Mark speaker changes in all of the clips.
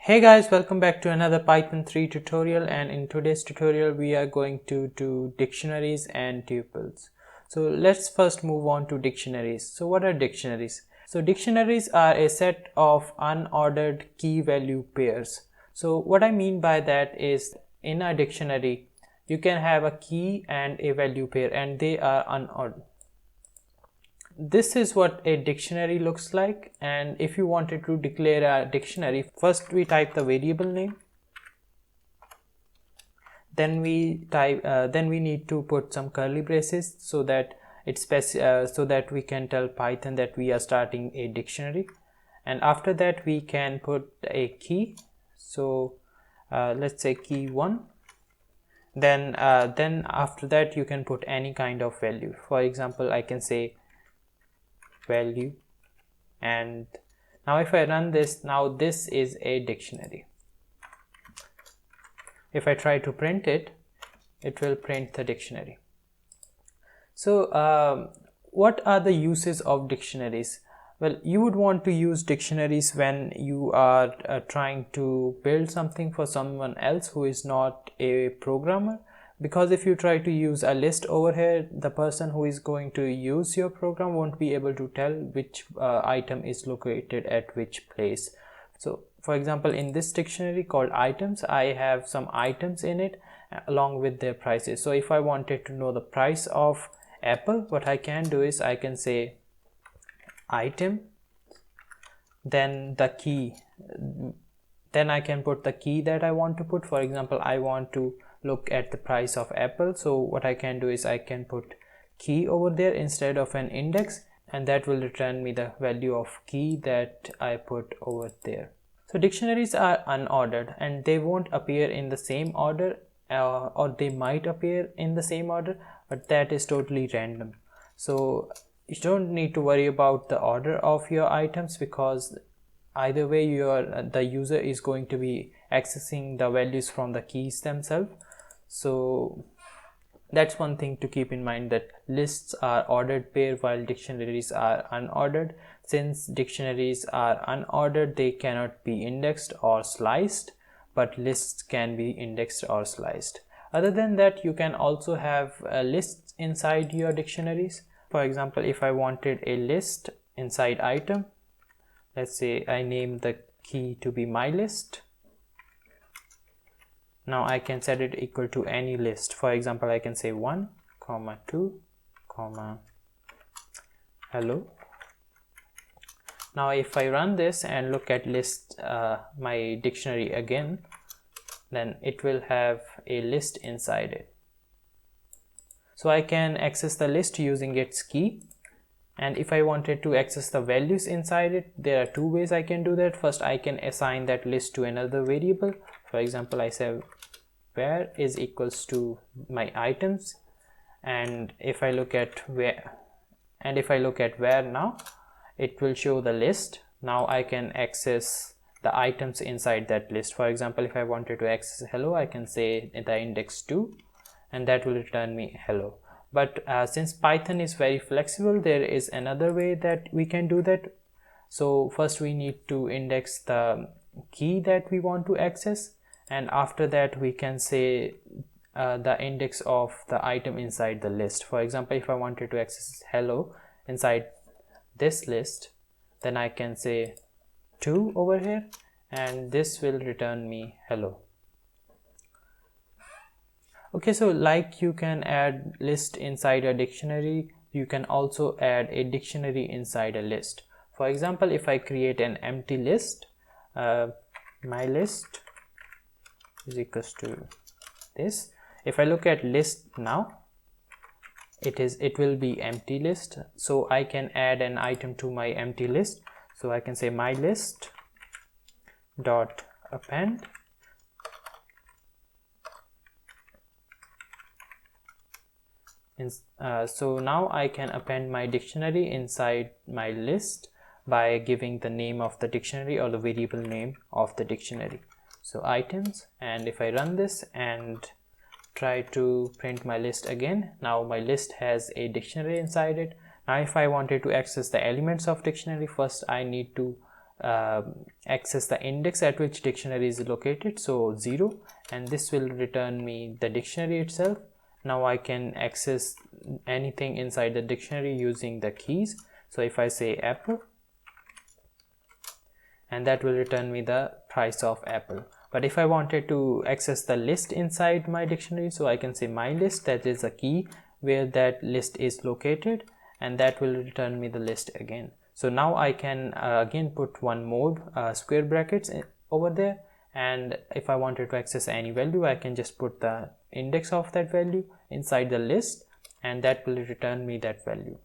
Speaker 1: Hey guys, welcome back to another Python 3 tutorial, and in today's tutorial we are going to do dictionaries and tuples. So let's first move on to dictionaries. So what are dictionaries? So dictionaries are a set of unordered key value pairs. So what I mean by that is, in a dictionary you can have a key and a value pair and they are unordered. This is what a dictionary looks like, and if you wanted to declare a dictionary, first we type the variable name, then we need to put some curly braces so that so that we can tell Python that we are starting a dictionary, and after that we can put a key. So let's say key 1. Then after that you can put any kind of value. For example, I can say value, and now if I run this, now this is a dictionary. If I try to print it, it will print the dictionary. So what are the uses of dictionaries? Well, you would want to use dictionaries when you are trying to build something for someone else who is not a programmer, because if you try to use a list over here, the person who is going to use your program won't be able to tell which item is located at which place. So for example, in this dictionary called items, I have some items in it along with their prices. So if I wanted to know the price of apple, what I can do is I can say item, then the key, then I can put the key that I want to put. For example, I want to look at the price of apple, so what I can do is I can put key over there instead of an index, and that will return me the value of key that I put over there. So dictionaries are unordered and they won't appear in the same order, or they might appear in the same order, but that is totally random. So you don't need to worry about the order of your items, because either way the user is going to be accessing the values from the keys themselves. So that's one thing to keep in mind, that lists are ordered pair while dictionaries are unordered. Since dictionaries are unordered, they cannot be indexed or sliced, but lists can be indexed or sliced. Other than that, you can also have lists inside your dictionaries. For example, if I wanted a list inside item, let's say I name the key to be my list. Now I can set it equal to any list. For example, I can say 1, 2, hello. Now if I run this and look at list, my dictionary again, then it will have a list inside it. So I can access the list using its key, and if I wanted to access the values inside it, there are two ways I can do that. First, I can assign that list to another variable. For example, I say where is equals to my items, and if I look at where now, it will show the list. Now I can access the items inside that list. For example, if I wanted to access hello, I can say the index 2, and that will return me hello. But since Python is very flexible, there is another way that we can do that. So first we need to index the key that we want to access, and after that we can say the index of the item inside the list. For example, if I wanted to access hello inside this list, then I can say 2 over here, and this will return me hello. Okay, so like you can add list inside a dictionary, you can also add a dictionary inside a list. For example, if I create an empty list, my list is equals to this. If I look at list now, it will be empty list, so I can add an item to my empty list. So I can say my list dot append so now I can append my dictionary inside my list by giving the name of the dictionary or the variable name of the dictionary. So items, and if I run this and try to print my list again, now my list has a dictionary inside it. Now if I wanted to access the elements of dictionary, first I need to access the index at which dictionary is located, so 0, and this will return me the dictionary itself. Now I can access anything inside the dictionary using the keys. So if I say apple, and that will return me the price of apple. But if I wanted to access the list inside my dictionary, so I can say my list, that is a key where that list is located, and that will return me the list again. So now I can again put one more square brackets over there, and if I wanted to access any value, I can just put the index of that value inside the list, and that will return me that value.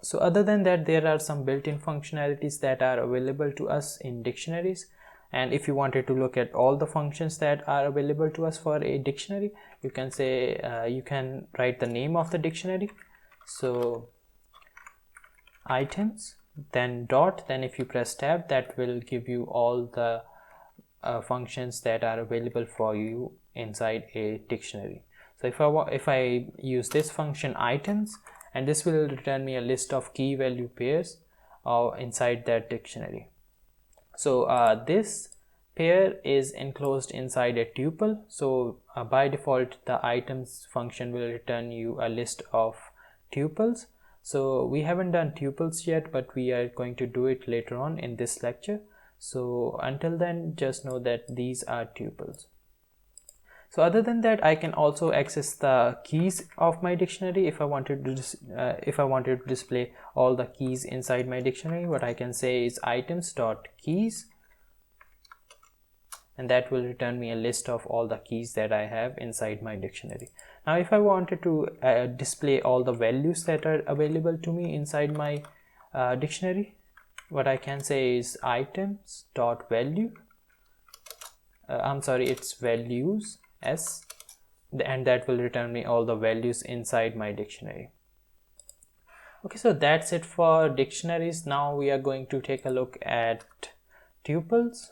Speaker 1: So other than that, there are some built-in functionalities that are available to us in dictionaries, and if you wanted to look at all the functions that are available to us for a dictionary, you can say you can write the name of the dictionary, so items, then dot, then if you press tab, that will give you all the functions that are available for you inside a dictionary. So if I use this function items, and this will return me a list of key value pairs inside that dictionary. So this pair is enclosed inside a tuple, so by default the items function will return you a list of tuples. So we haven't done tuples yet, but we are going to do it later on in this lecture. So until then, just know that these are tuples. So other than that, I can also access the keys of my dictionary. If I wanted to display all the keys inside my dictionary, what I can say is items.keys, and that will return me a list of all the keys that I have inside my dictionary. Now if I wanted to display all the values that are available to me inside my dictionary, what I can say is items.value, it's values s, and that will return me all the values inside my dictionary. Okay, so that's it for dictionaries. Now we are going to take a look at tuples.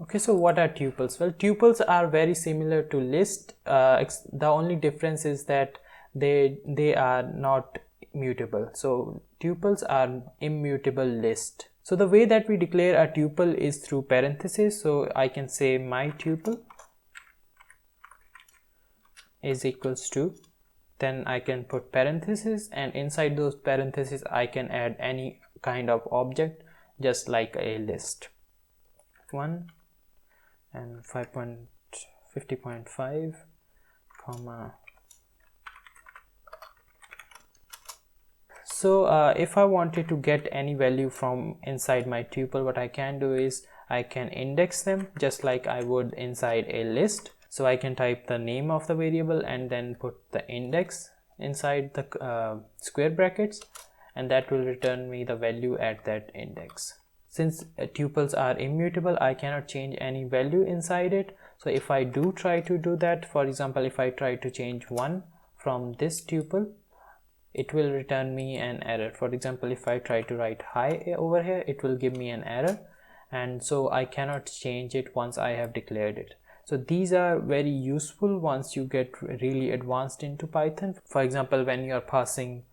Speaker 1: Okay, so what are tuples? Well, tuples are very similar to list. The only difference is that they are not mutable. So tuples are immutable list. So the way that we declare a tuple is through parentheses. So I can say my tuple is equals to, then I can put parentheses, and inside those parentheses I can add any kind of object, just like a list. 1 and 5.50.5 comma. So if I wanted to get any value from inside my tuple, what I can do is I can index them just like I would inside a list. So I can type the name of the variable and then put the index inside the square brackets, and that will return me the value at that index. Since tuples are immutable, I cannot change any value inside it. So if I do try to do that, for example, if I try to change 1 from this tuple, it will return me an error. For example, if I try to write hi over here, it will give me an error, and so I cannot change it once I have declared it. So these are very useful once you get really advanced into Python. For example, when you are passing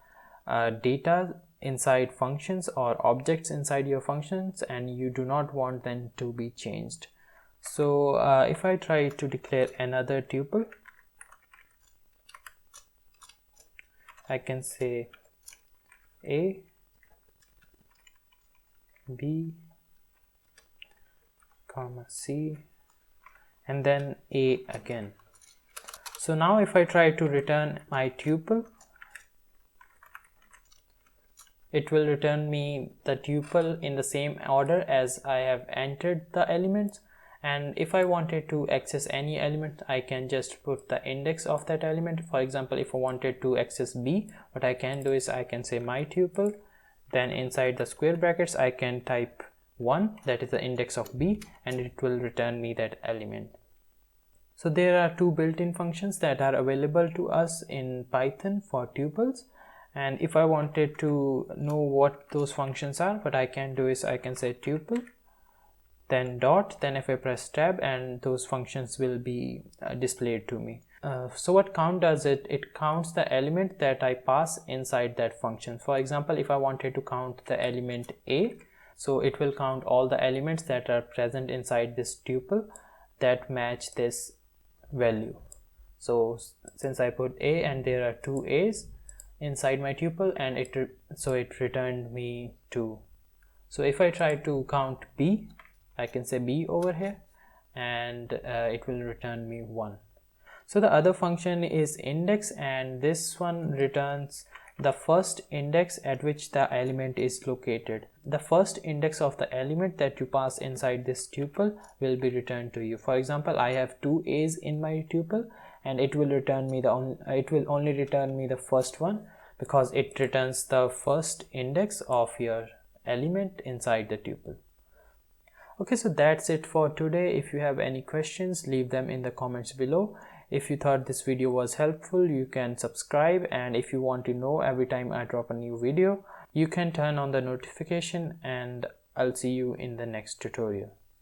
Speaker 1: data inside functions or objects inside your functions and you do not want them to be changed. So if I try to declare another tuple, I can say A, B, comma C, and then A again. So now if I try to return my tuple, it will return me the tuple in the same order as I have entered the elements, and if I wanted to access any element, I can just put the index of that element. For example, if I wanted to access B, what I can do is I can say my tuple, then inside the square brackets I can type 1, that is the index of B, and it will return me that element. So there are two built-in functions that are available to us in Python for tuples, and if I wanted to know what those functions are, what I can do is I can say tuple, then dot, then if I press tab, and those functions will be displayed to me. So what count does it? It counts the element that I pass inside that function. For example, if I wanted to count the element A, So it will count all the elements that are present inside this tuple that match this value. So since I put A and there are 2 A's inside my tuple, and it returned me 2. So if I try to count B, I can say B over here, and it will return me 1. So the other function is index, and this one returns the first index at which the element is located. The first index of the element that you pass inside this tuple will be returned to you. For example, I have 2 A's in my tuple, and it will only return me the first one because it returns the first index of your element inside the tuple. Okay, so that's it for today. If you have any questions, leave them in the comments below. If you thought this video was helpful, you can subscribe, and if you want to know every time I drop a new video, you can turn on the notification, and I'll see you in the next tutorial.